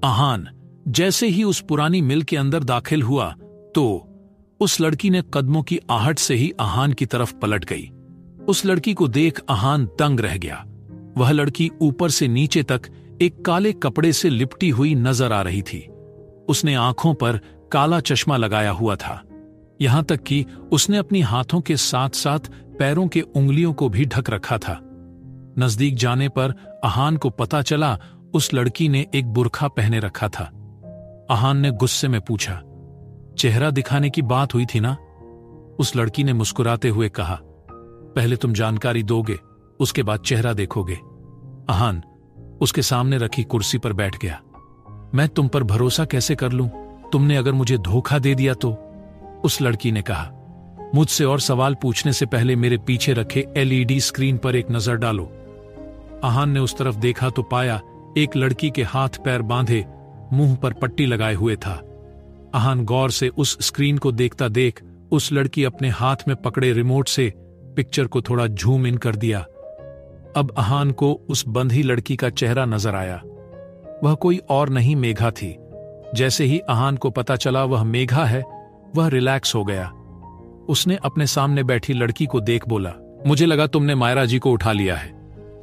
आहान जैसे ही उस पुरानी मिल के अंदर दाखिल हुआ तो उस लड़की ने कदमों की आहट से ही आहान की तरफ पलट गई। उस लड़की को देख आहान दंग रह गया। वह लड़की ऊपर से नीचे तक एक काले कपड़े से लिपटी हुई नजर आ रही थी। उसने आंखों पर काला चश्मा लगाया हुआ था, यहां तक कि उसने अपनी हाथों के साथ साथ पैरों के उंगलियों को भी ढक रखा था। नजदीक जाने पर आहान को पता चला उस लड़की ने एक बुर्खा पहने रखा था। आहान ने गुस्से में पूछा, चेहरा दिखाने की बात हुई थी ना? उस लड़की ने मुस्कुराते हुए कहा, पहले तुम जानकारी दोगे, उसके बाद चेहरा देखोगे। आहान उसके सामने रखी कुर्सी पर बैठ गया। मैं तुम पर भरोसा कैसे कर लूं? तुमने अगर मुझे धोखा दे दिया तो? उस लड़की ने कहा, मुझसे और सवाल पूछने से पहले मेरे पीछे रखे एलईडी स्क्रीन पर एक नजर डालो। आहान ने उस तरफ देखा तो पाया एक लड़की के हाथ पैर बांधे, मुंह पर पट्टी लगाए हुए था। आहान गौर से उस स्क्रीन को देखता देख उस लड़की अपने हाथ में पकड़े रिमोट से पिक्चर को थोड़ा झूम इन कर दिया। अब आहान को उस बंधी लड़की का चेहरा नजर आया। वह कोई और नहीं मेघा थी। जैसे ही आहान को पता चला वह मेघा है, वह रिलैक्स हो गया। उसने अपने सामने बैठी लड़की को देख बोला, मुझे लगा तुमने मायरा जी को उठा लिया है,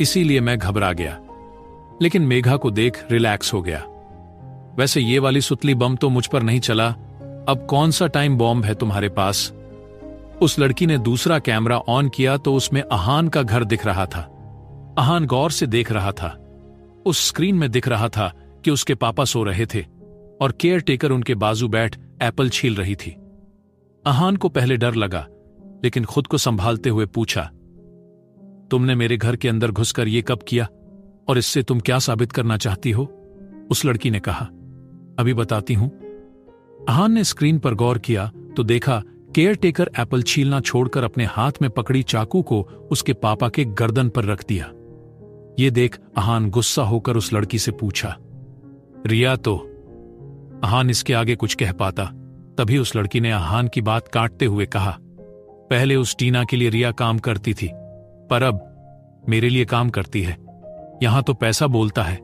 इसीलिए मैं घबरा गया। लेकिन मेघा को देख रिलैक्स हो गया। वैसे ये वाली सुतली बम तो मुझ पर नहीं चला, अब कौन सा टाइम बॉम्ब है तुम्हारे पास? उस लड़की ने दूसरा कैमरा ऑन किया तो उसमें आहान का घर दिख रहा था। आहान गौर से देख रहा था। उस स्क्रीन में दिख रहा था कि उसके पापा सो रहे थे और केयर टेकर उनके बाजू बैठ एप्पल छील रही थी। आहान को पहले डर लगा, लेकिन खुद को संभालते हुए पूछा, तुमने मेरे घर के अंदर घुसकर ये कब किया और इससे तुम क्या साबित करना चाहती हो? उस लड़की ने कहा, अभी बताती हूं। आहान ने स्क्रीन पर गौर किया तो देखा केयर टेकर एप्पल छीलना छोड़कर अपने हाथ में पकड़ी चाकू को उसके पापा के गर्दन पर रख दिया। ये देख आहान गुस्सा होकर उस लड़की से पूछा, रिया तो? आहान इसके आगे कुछ कह पाता, तभी उस लड़की ने आहान की बात काटते हुए कहा, पहले उस टीना के लिए रिया काम करती थी, पर अब मेरे लिए काम करती है। यहां तो पैसा बोलता है।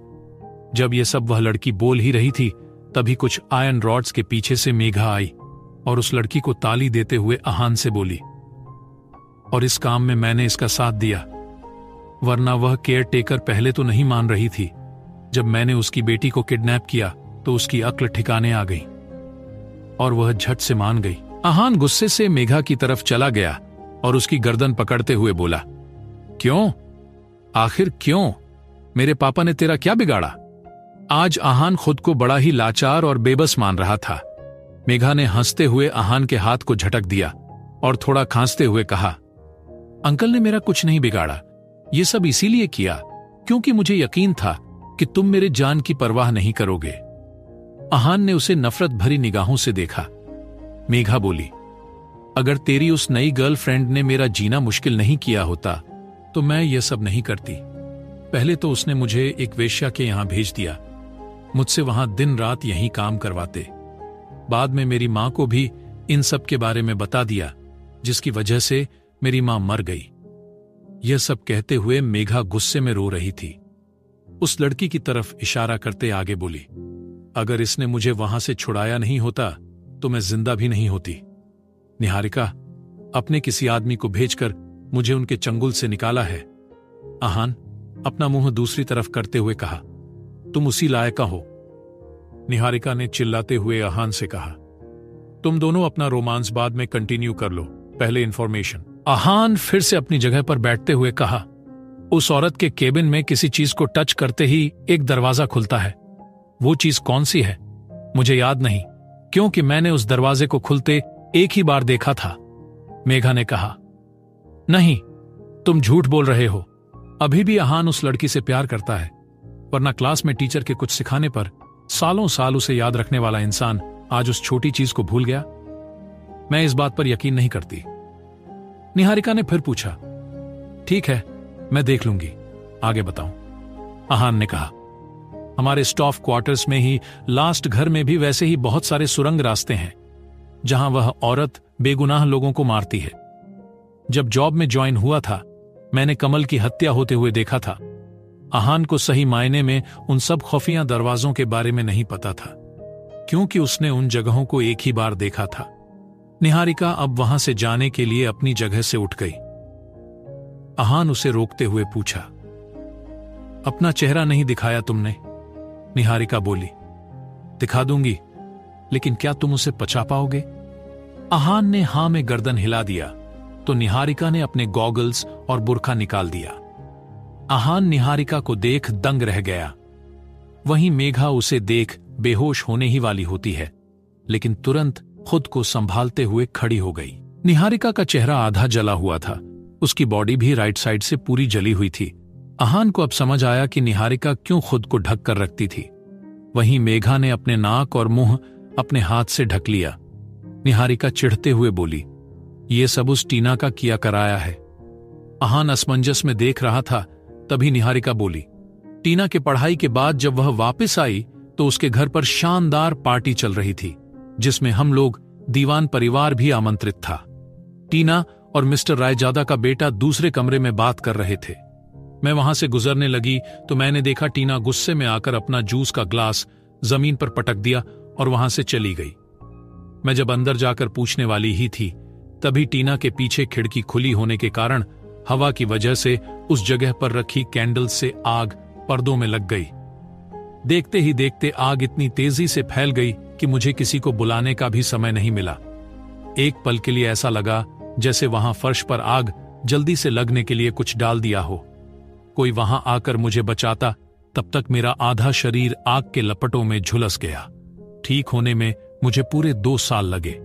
जब ये सब वह लड़की बोल ही रही थी, तभी कुछ आयरन रॉड्स के पीछे से मेघा आई और उस लड़की को ताली देते हुए आहान से बोली, और इस काम में मैंने इसका साथ दिया, वरना वह केयर टेकर पहले तो नहीं मान रही थी। जब मैंने उसकी बेटी को किडनैप किया तो उसकी अक्ल ठिकाने आ गई और वह झट से मान गई। आहान गुस्से से मेघा की तरफ चला गया और उसकी गर्दन पकड़ते हुए बोला, क्यों? आखिर क्यों? मेरे पापा ने तेरा क्या बिगाड़ा? आज आहान खुद को बड़ा ही लाचार और बेबस मान रहा था। मेघा ने हंसते हुए आहान के हाथ को झटक दिया और थोड़ा खांसते हुए कहा, अंकल ने मेरा कुछ नहीं बिगाड़ा, ये सब इसीलिए किया क्योंकि मुझे यकीन था कि तुम मेरे जान की परवाह नहीं करोगे। आहान ने उसे नफरत भरी निगाहों से देखा। मेघा बोली, अगर तेरी उस नई गर्लफ्रेंड ने मेरा जीना मुश्किल नहीं किया होता तो मैं ये सब नहीं करती। पहले तो उसने मुझे एक वेश्या के यहां भेज दिया, मुझसे वहां दिन रात यहीं काम करवाते। बाद में मेरी मां को भी इन सब के बारे में बता दिया, जिसकी वजह से मेरी मां मर गई। यह सब कहते हुए मेघा गुस्से में रो रही थी। उस लड़की की तरफ इशारा करते आगे बोली, अगर इसने मुझे वहां से छुड़ाया नहीं होता तो मैं जिंदा भी नहीं होती। निहारिका, अपने किसी आदमी को भेजकर मुझे उनके चंगुल से निकाला है। आहान अपना मुंह दूसरी तरफ करते हुए कहा, तुम उसी लायक हो। निहारिका ने चिल्लाते हुए आहान से कहा, तुम दोनों अपना रोमांस बाद में कंटिन्यू कर लो, पहले इंफॉर्मेशन। आहान फिर से अपनी जगह पर बैठते हुए कहा, उस औरत के केबिन में किसी चीज को टच करते ही एक दरवाजा खुलता है। वो चीज कौन सी है मुझे याद नहीं, क्योंकि मैंने उस दरवाजे को खुलते एक ही बार देखा था। मेघा ने कहा, नहीं, तुम झूठ बोल रहे हो। अभी भी आहान उस लड़की से प्यार करता है, वरना क्लास में टीचर के कुछ सिखाने पर सालों साल उसे याद रखने वाला इंसान आज उस छोटी चीज को भूल गया। मैं इस बात पर यकीन नहीं करती। निहारिका ने फिर पूछा, ठीक है, मैं देख लूंगी, आगे बताऊं। आहान ने कहा, हमारे स्टाफ क्वार्टर्स में ही लास्ट घर में भी वैसे ही बहुत सारे सुरंग रास्ते हैं जहां वह औरत बेगुनाह लोगों को मारती है। जब जॉब में ज्वाइन हुआ था मैंने कमल की हत्या होते हुए देखा था। आहान को सही मायने में उन सब खुफिया दरवाजों के बारे में नहीं पता था, क्योंकि उसने उन जगहों को एक ही बार देखा था। निहारिका अब वहां से जाने के लिए अपनी जगह से उठ गई। आहान उसे रोकते हुए पूछा, अपना चेहरा नहीं दिखाया तुमने? निहारिका बोली, दिखा दूंगी, लेकिन क्या तुम उसे पचा पाओगे? आहान ने हां में गर्दन हिला दिया तो निहारिका ने अपने गॉगल्स और बुर्का निकाल दिया। आहान निहारिका को देख दंग रह गया। वहीं मेघा उसे देख बेहोश होने ही वाली होती है, लेकिन तुरंत खुद को संभालते हुए खड़ी हो गई। निहारिका का चेहरा आधा जला हुआ था, उसकी बॉडी भी राइट साइड से पूरी जली हुई थी। आहान को अब समझ आया कि निहारिका क्यों खुद को ढक कर रखती थी। वहीं मेघा ने अपने नाक और मुंह अपने हाथ से ढक लिया। निहारिका चिढ़ते हुए बोली, ये सब उस टीना का किया कराया है। आहान असमंजस में देख रहा था, तभी निहारिका बोली, टीना के पढ़ाई के बाद जब वह वापस आई तो उसके घर पर शानदार पार्टी चल रही थी, जिसमें हम लोग दीवान परिवार भी आमंत्रित था। टीना और मिस्टर रायजादा का बेटा दूसरे कमरे में बात कर रहे थे। मैं वहां से गुजरने लगी तो मैंने देखा टीना गुस्से में आकर अपना जूस का ग्लास जमीन पर पटक दिया और वहां से चली गई। मैं जब अंदर जाकर पूछने वाली ही थी, तभी टीना के पीछे खिड़की खुली होने के कारण हवा की वजह से उस जगह पर रखी कैंडल से आग पर्दों में लग गई। देखते ही देखते आग इतनी तेजी से फैल गई कि मुझे किसी को बुलाने का भी समय नहीं मिला। एक पल के लिए ऐसा लगा जैसे वहां फर्श पर आग जल्दी से लगने के लिए कुछ डाल दिया हो। कोई वहां आकर मुझे बचाता, तब तक मेरा आधा शरीर आग के लपटों में झुलस गया। ठीक होने में मुझे पूरे 2 साल लगे।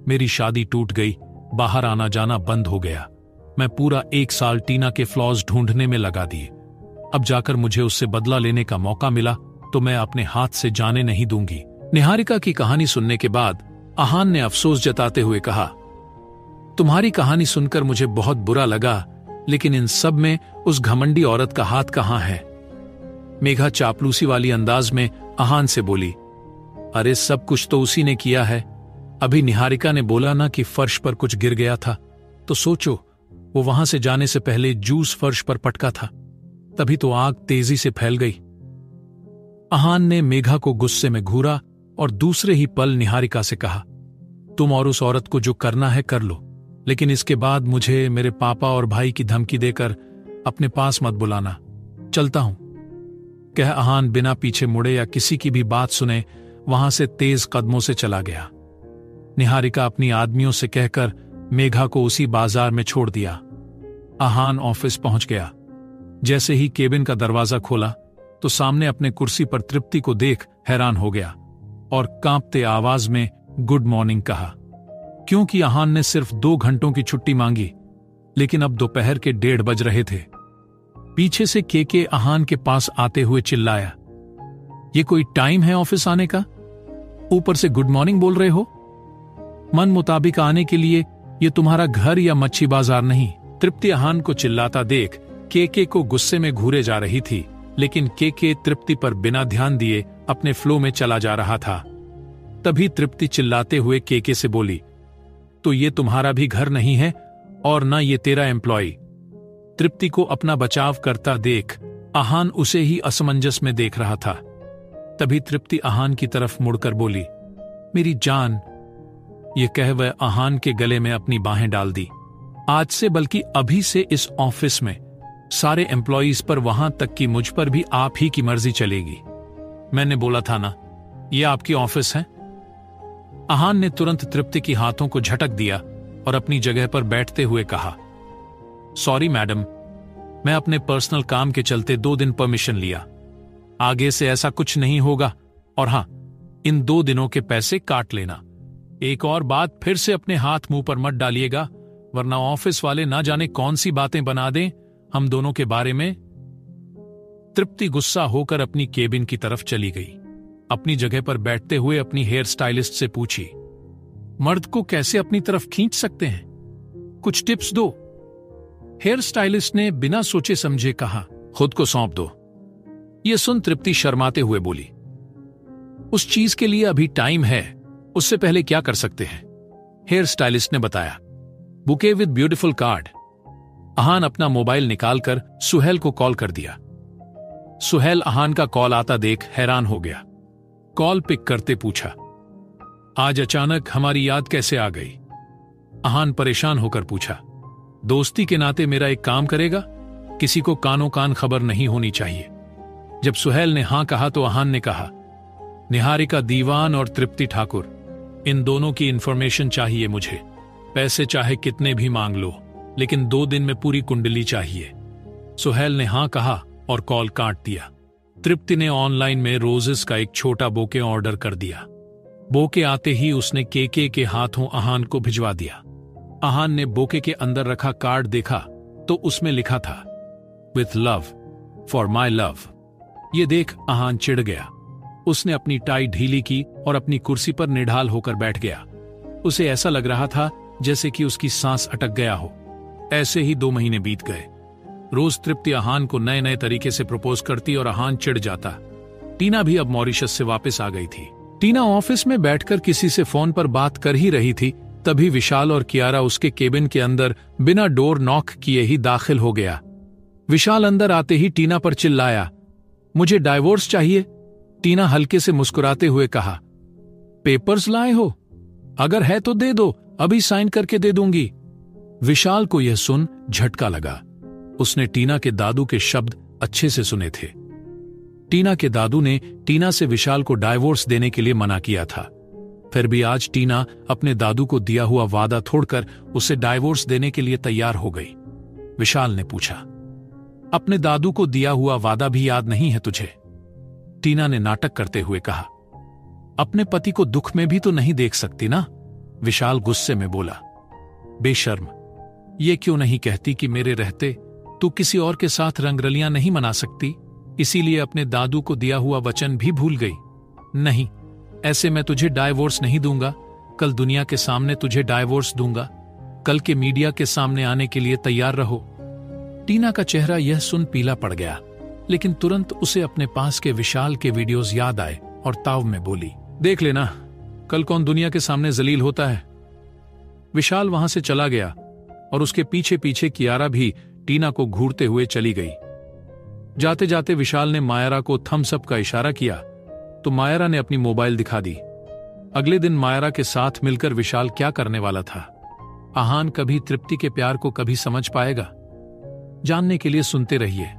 मेरी शादी टूट गई, बाहर आना जाना बंद हो गया। मैं पूरा 1 साल टीना के फ्लॉज ढूंढने में लगा दिए। अब जाकर मुझे उससे बदला लेने का मौका मिला तो मैं अपने हाथ से जाने नहीं दूंगी। निहारिका की कहानी सुनने के बाद आहान ने अफसोस जताते हुए कहा, तुम्हारी कहानी सुनकर मुझे बहुत बुरा लगा, लेकिन इन सब में उस घमंडी औरत का हाथ कहां है? मेघा चापलूसी वाली अंदाज में आहान से बोली, अरे सब कुछ तो उसी ने किया है। अभी निहारिका ने बोला ना कि फर्श पर कुछ गिर गया था, तो सोचो वो वहां से जाने से पहले जूस फर्श पर पटका था, तभी तो आग तेजी से फैल गई। आहान ने मेघा को गुस्से में घूरा और दूसरे ही पल निहारिका से कहा, तुम और उस औरत को जो करना है कर लो, लेकिन इसके बाद मुझे मेरे पापा और भाई की धमकी देकर अपने पास मत बुलाना। चलता हूं, कह आहान बिना पीछे मुड़े या किसी की भी बात सुने वहां से तेज कदमों से चला गया। निहारिका अपनी आदमियों से कहकर मेघा को उसी बाजार में छोड़ दिया। आहान ऑफिस पहुंच गया। जैसे ही केबिन का दरवाजा खोला तो सामने अपने कुर्सी पर तृप्ति को देख हैरान हो गया और कांपते आवाज में गुड मॉर्निंग कहा। क्योंकि आहान ने सिर्फ 2 घंटों की छुट्टी मांगी, लेकिन अब दोपहर के 1:30 बज रहे थे। पीछे से केके आहान के पास आते हुए चिल्लाया, ये कोई टाइम है ऑफिस आने का? ऊपर से गुड मॉर्निंग बोल रहे हो? मन मुताबिक आने के लिए ये तुम्हारा घर या मच्छी बाजार नहीं। तृप्ति आहान को चिल्लाता देख केके को गुस्से में घूरे जा रही थी, लेकिन केके तृप्ति पर बिना ध्यान दिए अपने फ्लो में चला जा रहा था। तभी तृप्ति चिल्लाते हुए केके से बोली, तो ये तुम्हारा भी घर नहीं है और ना ये तेरा एम्प्लॉय। तृप्ति को अपना बचाव करता देख आहान उसे ही असमंजस में देख रहा था। तभी तृप्ति आहान की तरफ मुड़कर बोली, मेरी जान। ये कह वह आहान के गले में अपनी बाहें डाल दी। आज से बल्कि अभी से इस ऑफिस में सारे एम्प्लॉयज पर, वहां तक कि मुझ पर भी आप ही की मर्जी चलेगी। मैंने बोला था ना, ये आपकी ऑफिस है। आहान ने तुरंत तृप्ति की हाथों को झटक दिया और अपनी जगह पर बैठते हुए कहा, सॉरी मैडम, मैं अपने पर्सनल काम के चलते 2 दिन परमिशन लिया। आगे से ऐसा कुछ नहीं होगा, और हां, इन 2 दिनों के पैसे काट लेना। एक और बात, फिर से अपने हाथ मुंह पर मत डालिएगा, वरना ऑफिस वाले ना जाने कौन सी बातें बना दें हम दोनों के बारे में। तृप्ति गुस्सा होकर अपनी केबिन की तरफ चली गई। अपनी जगह पर बैठते हुए अपनी हेयर स्टाइलिस्ट से पूछी, मर्द को कैसे अपनी तरफ खींच सकते हैं? कुछ टिप्स दो। हेयर स्टाइलिस्ट ने बिना सोचे समझे कहा, खुद को सौंप दो। यह सुन तृप्ति शर्माते हुए बोली, उस चीज के लिए अभी टाइम है, उससे पहले क्या कर सकते हैं? हेयर स्टाइलिस्ट ने बताया, बुके विद ब्यूटीफुल कार्ड। आहान अपना मोबाइल निकालकर सुहेल को कॉल कर दिया। सुहेल आहान का कॉल आता देख हैरान हो गया। कॉल पिक करते पूछा, आज अचानक हमारी याद कैसे आ गई? आहान परेशान होकर पूछा, दोस्ती के नाते मेरा एक काम करेगा? किसी को कानों कान खबर नहीं होनी चाहिए। जब सुहेल ने हां कहा तो आहान ने कहा, निहारिका दीवान और तृप्ति ठाकुर, इन दोनों की इंफॉर्मेशन चाहिए मुझे। पैसे चाहे कितने भी मांग लो, लेकिन 2 दिन में पूरी कुंडली चाहिए। सुहेल ने हां कहा और कॉल काट दिया। तृप्ति ने ऑनलाइन में रोजेस का एक छोटा बोके ऑर्डर कर दिया। बोके आते ही उसने केके के हाथों आहान को भिजवा दिया। आहान ने बोके के अंदर रखा कार्ड देखा तो उसमें लिखा था, with love for my love. ये देख आहान चिढ़ गया। उसने अपनी टाई ढीली की और अपनी कुर्सी पर निढाल होकर बैठ गया। उसे ऐसा लग रहा था जैसे कि उसकी सांस अटक गया हो। ऐसे ही 2 महीने बीत गए। रोज तृप्ति आहान को नए नए तरीके से प्रपोज करती और आहान चिढ़ जाता। टीना भी अब मॉरिशस से वापस आ गई थी। टीना ऑफिस में बैठकर किसी से फोन पर बात कर ही रही थी, तभी विशाल और कियारा उसके केबिन के अंदर बिना डोर नॉक किए ही दाखिल हो गया। विशाल अंदर आते ही टीना पर चिल्लाया, मुझे डाइवोर्स चाहिए। टीना हल्के से मुस्कुराते हुए कहा, पेपर्स लाए हो? अगर है तो दे दो, अभी साइन करके दे दूंगी। विशाल को यह सुन झटका लगा। उसने टीना के दादू के शब्द अच्छे से सुने थे। टीना के दादू ने टीना से विशाल को डाइवोर्स देने के लिए मना किया था। फिर भी आज टीना अपने दादू को दिया हुआ वादा तोड़कर उसे डाइवोर्स देने के लिए तैयार हो गई। विशाल ने पूछा, अपने दादू को दिया हुआ वादा भी याद नहीं है तुझे? टीना ने नाटक करते हुए कहा, अपने पति को दुख में भी तो नहीं देख सकती ना? विशाल गुस्से में बोला, बेशर्म, ये क्यों नहीं कहती कि मेरे रहते तू किसी और के साथ रंगरलियां नहीं मना सकती, इसीलिए अपने दादू को दिया हुआ वचन भी भूल गई? नहीं, ऐसे मैं तुझे डाइवोर्स नहीं दूंगा। कल दुनिया के सामने तुझे डाइवोर्स दूंगा। कल के मीडिया के सामने आने के लिए तैयार रहो। टीना का चेहरा यह सुन पीला पड़ गया, लेकिन तुरंत उसे अपने पास के विशाल के वीडियोस याद आए और ताव में बोली, देख लेना, कल कौन दुनिया के सामने जलील होता है। विशाल वहां से चला गया और उसके पीछे पीछे कियारा भी टीना को घूरते हुए चली गई। जाते जाते विशाल ने मायरा को थम्स अप का इशारा किया तो मायरा ने अपनी मोबाइल दिखा दी। अगले दिन मायरा के साथ मिलकर विशाल क्या करने वाला था? आहान कभी तृप्ति के प्यार को कभी समझ पाएगा? जानने के लिए सुनते रहिए।